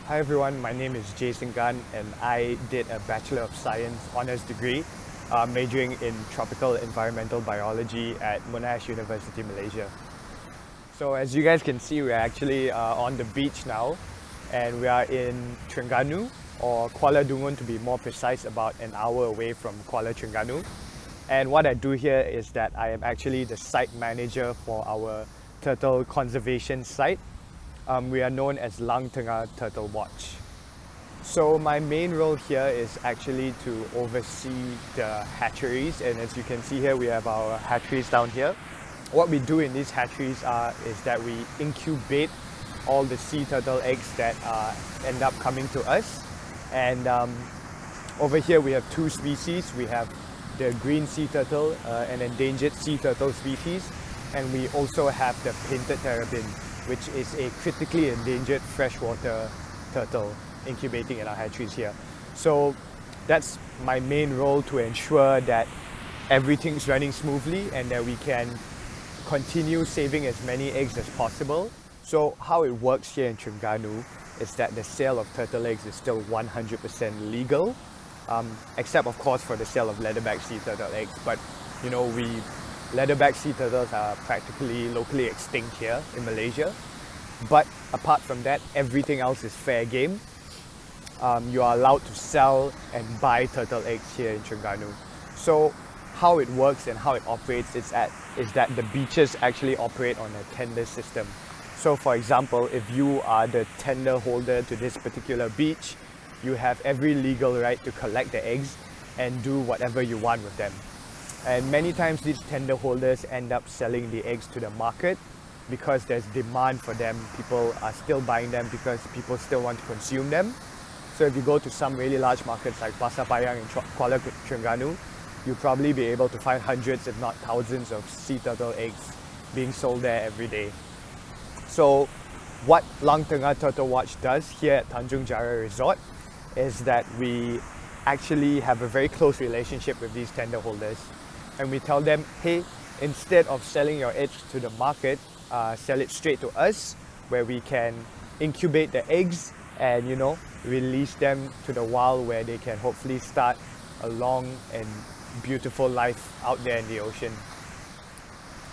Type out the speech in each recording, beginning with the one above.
Hi everyone, my name is Jason Gan and I did a Bachelor of Science honours degree majoring in Tropical Environmental Biology at Monash University, Malaysia. So as you guys can see, we're actually on the beach now and we are in Terengganu, or Kuala Dungun to be more precise, about an hour away from Kuala Terengganu. And what I do here is that I am actually the site manager for our turtle conservation site. We are known as Lang Tengah Turtle Watch. So my main role here is actually to oversee the hatcheries, and as you can see here we have our hatcheries down here. What we do in these hatcheries is that we incubate all the sea turtle eggs that end up coming to us. And over here we have two species. We have the green sea turtle, an endangered sea turtle species, and we also have the painted terrapin, which is a critically endangered freshwater turtle incubating in our hatcheries here. So that's my main role, to ensure that everything's running smoothly and that we can continue saving as many eggs as possible. So how it works here in Terengganu is that the sale of turtle eggs is still 100% legal, except of course for the sale of leatherback sea turtle eggs. But you know, leatherback sea turtles are practically locally extinct here in Malaysia. But apart from that, everything else is fair game. You are allowed to sell and buy turtle eggs here in Terengganu. So how it works and how it operates is that the beaches actually operate on a tender system. So for example, if you are the tender holder to this particular beach, you have every legal right to collect the eggs and do whatever you want with them. And many times these tender holders end up selling the eggs to the market because there's demand for them. People are still buying them because people still want to consume them. So if you go to some really large markets like Pasar Payang in Kuala Terengganu, you'll probably be able to find hundreds if not thousands of sea turtle eggs being sold there every day. So what Lang Tengah Turtle Watch does here at Tanjung Jaya Resort is that we actually have a very close relationship with these tender holders. And we tell them, hey, instead of selling your eggs to the market, sell it straight to us, where we can incubate the eggs and, you know, release them to the wild, where they can hopefully start a long and beautiful life out there in the ocean.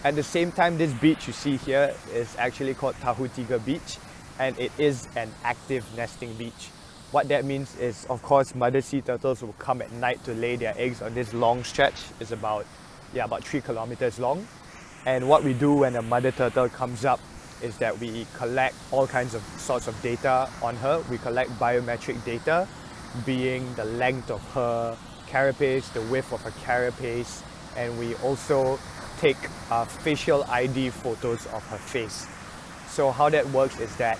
At the same time, this beach you see here is actually called Tahu Tiga Beach, and it is an active nesting beach. What that means is, of course, mother sea turtles will come at night to lay their eggs on this long stretch. It's about 3 kilometers long. And what we do when a mother turtle comes up is that we collect all kinds of sorts of data on her. We collect biometric data, being the length of her carapace, the width of her carapace, and we also take facial ID photos of her face. So how that works is that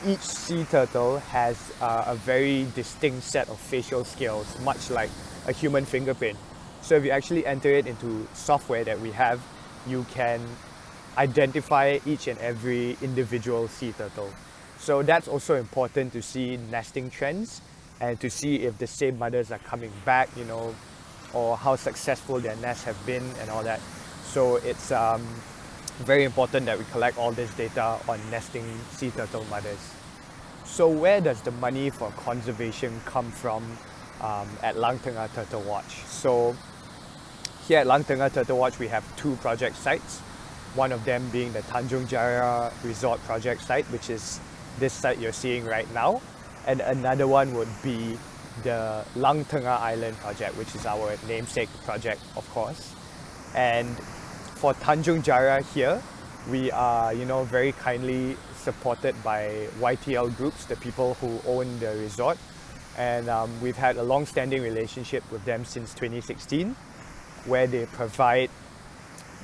each sea turtle has a very distinct set of facial scales, much like a human fingerprint. So if you actually enter it into software that we have, you can identify each and every individual sea turtle. So that's also important to see nesting trends and to see if the same mothers are coming back, you know, or how successful their nests have been and all that. So it's very important that we collect all this data on nesting sea turtle mothers. So where does the money for conservation come from at Lang Tengah Turtle Watch? So here at Lang Tengah Turtle Watch we have two project sites. One of them being the Tanjung Jaya Resort project site, which is this site you're seeing right now. And another one would be the Lang Tengah Island project, which is our namesake project, of course. And for Tanjung Jaya here, we are, you know, very kindly supported by YTL Groups, the people who own the resort. And we've had a long-standing relationship with them since 2016, where they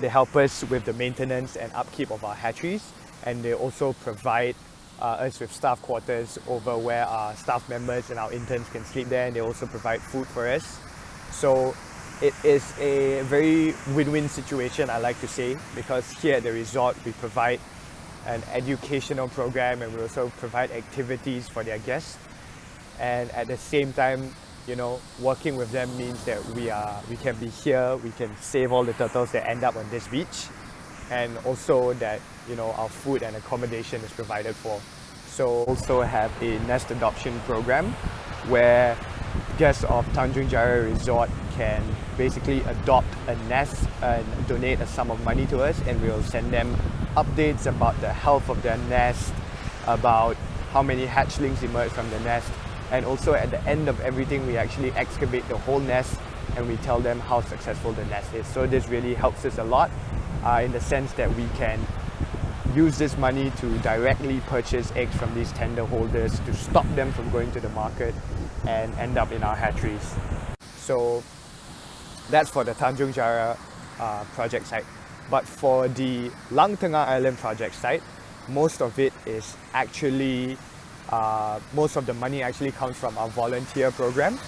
help us with the maintenance and upkeep of our hatcheries, and they also provide us with staff quarters over where our staff members and our interns can sleep there, and they also provide food for us. So it is a very win-win situation, I like to say, because here at the resort we provide an educational program and we also provide activities for their guests, and at the same time, you know, working with them means that we can be here, we can save all the turtles that end up on this beach, and also that, you know, our food and accommodation is provided for. So also have a nest adoption program where guests of Tanjung Jaya Resort can basically adopt a nest and donate a sum of money to us, and we'll send them updates about the health of their nest, about how many hatchlings emerge from the nest, and also at the end of everything we actually excavate the whole nest and we tell them how successful the nest is. So this really helps us a lot in the sense that we can use this money to directly purchase eggs from these tender holders to stop them from going to the market and end up in our hatcheries. So that's for the Tanjung Jaya project site. But for the Lang Tengah Island project site, most of it is actually, most of the money actually comes from our volunteer program.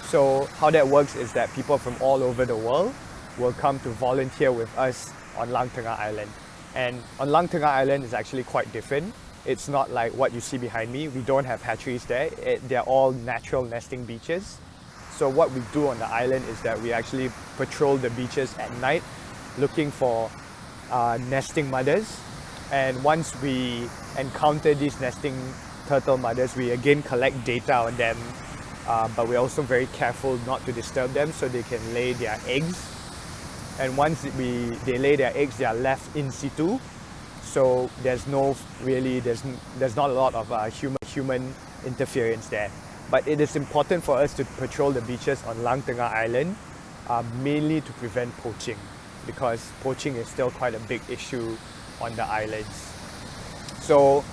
So how that works is that people from all over the world will come to volunteer with us on Lang Tengah Island. And on Lang Tengah Island is actually quite different. It's not like what you see behind me. We don't have hatcheries there. They're all natural nesting beaches. So what we do on the island is that we actually patrol the beaches at night looking for nesting mothers. And once we encounter these nesting turtle mothers, we again collect data on them, but we're also very careful not to disturb them so they can lay their eggs. And once they lay their eggs, they are left in situ. So there's not a lot of human interference there. But it is important for us to patrol the beaches on Lang Tengah Island, mainly to prevent poaching, because poaching is still quite a big issue on the islands. So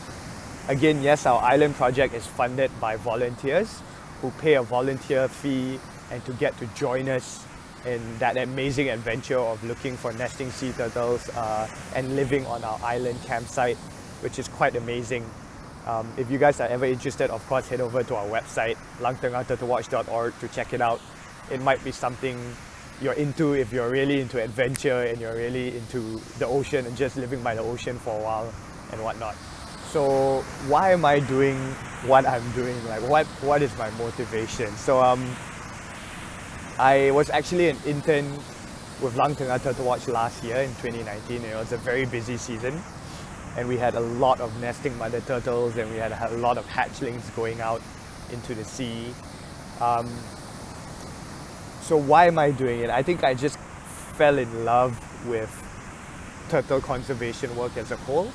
again, yes, our island project is funded by volunteers who pay a volunteer fee and to get to join us in that amazing adventure of looking for nesting sea turtles and living on our island campsite, which is quite amazing. If you guys are ever interested, of course, head over to our website, langtengahturtlewatch.org, to check it out. It might be something you're into if you're really into adventure and you're really into the ocean and just living by the ocean for a while and whatnot. So why am I doing what I'm doing? Like, what is my motivation? So I was actually an intern with Lang Tengah Turtle Watch last year in 2019. It was a very busy season, and we had a lot of nesting mother turtles and we had a lot of hatchlings going out into the sea. So why am I doing it? I think I just fell in love with turtle conservation work as a whole,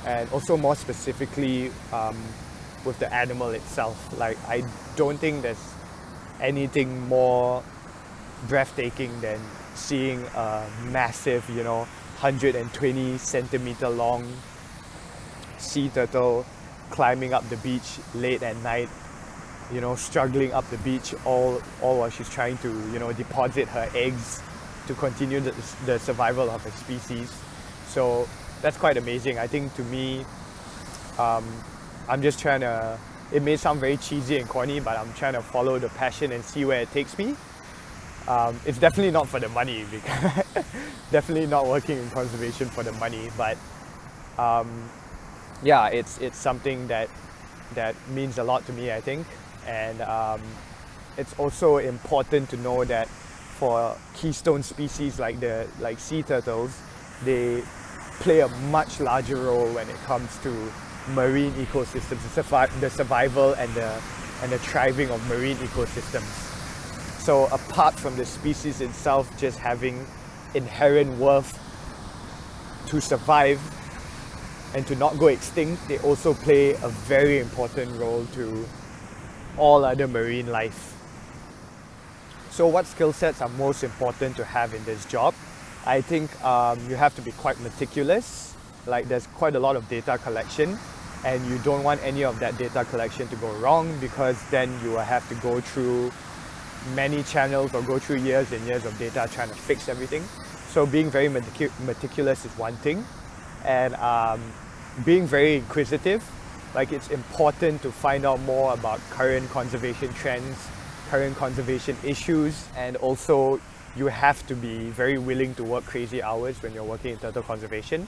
and also more specifically with the animal itself. Like, I don't think there's anything more breathtaking than seeing a massive, 120 centimeter long sea turtle climbing up the beach late at night, struggling up the beach all while she's trying to, deposit her eggs to continue the survival of her species. So that's quite amazing. I think to me, I'm just trying to, it may sound very cheesy and corny, but I'm trying to follow the passion and see where it takes me. It's definitely not for the money, because definitely not working in conservation for the money, but yeah, it's something that means a lot to me, I think. And it's also important to know that for keystone species like sea turtles, they play a much larger role when it comes to marine ecosystems, the survival and the thriving of marine ecosystems. So apart from the species itself just having inherent worth to survive and to not go extinct, they also play a very important role to all other marine life. So what skill sets are most important to have in this job? I think you have to be quite meticulous. Like, there's quite a lot of data collection, and you don't want any of that data collection to go wrong, because then you will have to go through many channels or go through years and years of data trying to fix everything. So being very meticulous is one thing, and being very inquisitive. Like, it's important to find out more about current conservation trends, current conservation issues, and also you have to be very willing to work crazy hours when you're working in turtle conservation,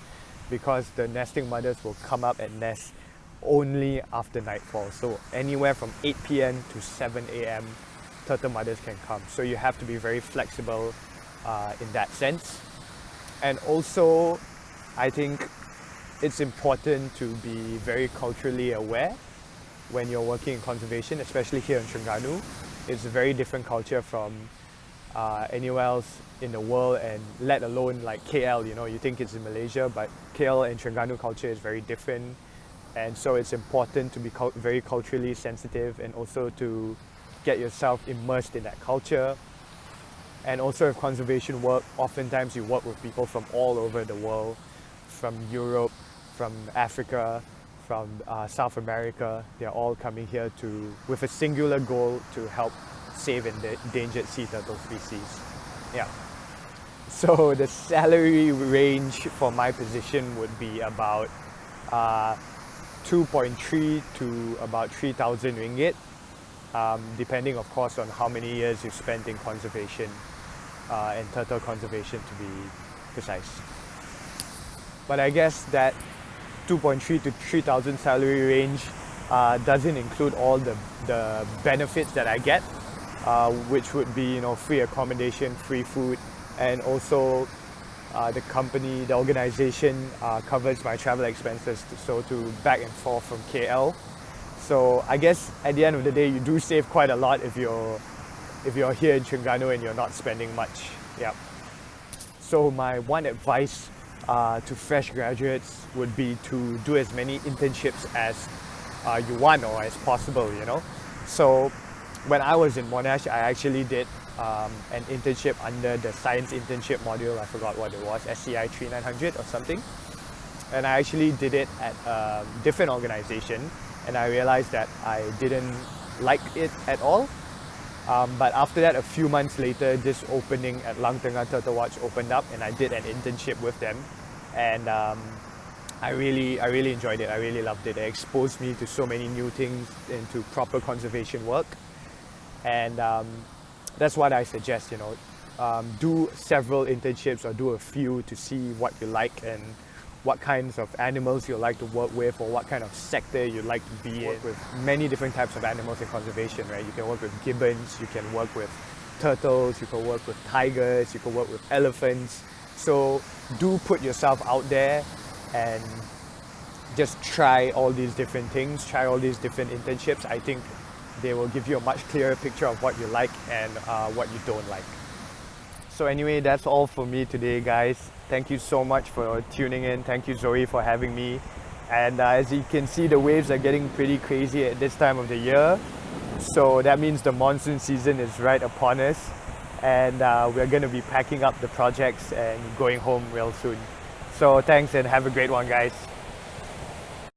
because the nesting mothers will come up and nest only after nightfall. So anywhere from 8 p.m. to 7 a.m. turtle mothers can come. So you have to be very flexible in that sense. And also, I think it's important to be very culturally aware when you're working in conservation, especially here in Terengganu. It's a very different culture from anywhere else in the world, and let alone like KL. You know, you think it's in Malaysia, but KL and Terengganu culture is very different, and so it's important to be very culturally sensitive, and also to get yourself immersed in that culture. And also with conservation work, oftentimes you work with people from all over the world, from Europe, from Africa, from South America. They're all coming here with a singular goal to help save endangered sea turtle species. Yeah. So the salary range for my position would be about 2.3 to about 3,000 ringgit, depending of course on how many years you've spent in conservation and turtle conservation, to be precise. But I guess that 2.3 to 3,000 salary range doesn't include all the benefits that I get, which would be, you know, free accommodation, free food, and also the organization covers my travel expenses, so to back and forth from KL. So I guess at the end of the day, you do save quite a lot if you're here in Terengganu and you're not spending much. Yeah. So my one advice to fresh graduates would be to do as many internships as you want or as possible, you know. So when I was in Monash, I actually did an internship under the science internship module. I forgot what it was, SCI 3900 or something. And I actually did it at a different organization, and I realized that I didn't like it at all. But after that, a few months later, this opening at Lang Tengah Turtle Watch opened up, and I did an internship with them, and I really enjoyed it. I really loved it. It exposed me to so many new things, into proper conservation work, and that's what I suggest. You know, do several internships or do a few to see what you like and what kinds of animals you like to work with, or what kind of sector you like to be in. Work with many different types of animals in conservation, right? You can work with gibbons, you can work with turtles, you can work with tigers, you can work with elephants. So do put yourself out there and just try all these different things, try all these different internships. I think they will give you a much clearer picture of what you like and what you don't like. So anyway, that's all for me today, guys. Thank you so much for tuning in. Thank you, Zoe, for having me. And as you can see, the waves are getting pretty crazy at this time of the year. So that means the monsoon season is right upon us. And we're going to be packing up the projects and going home real soon. So thanks and have a great one, guys.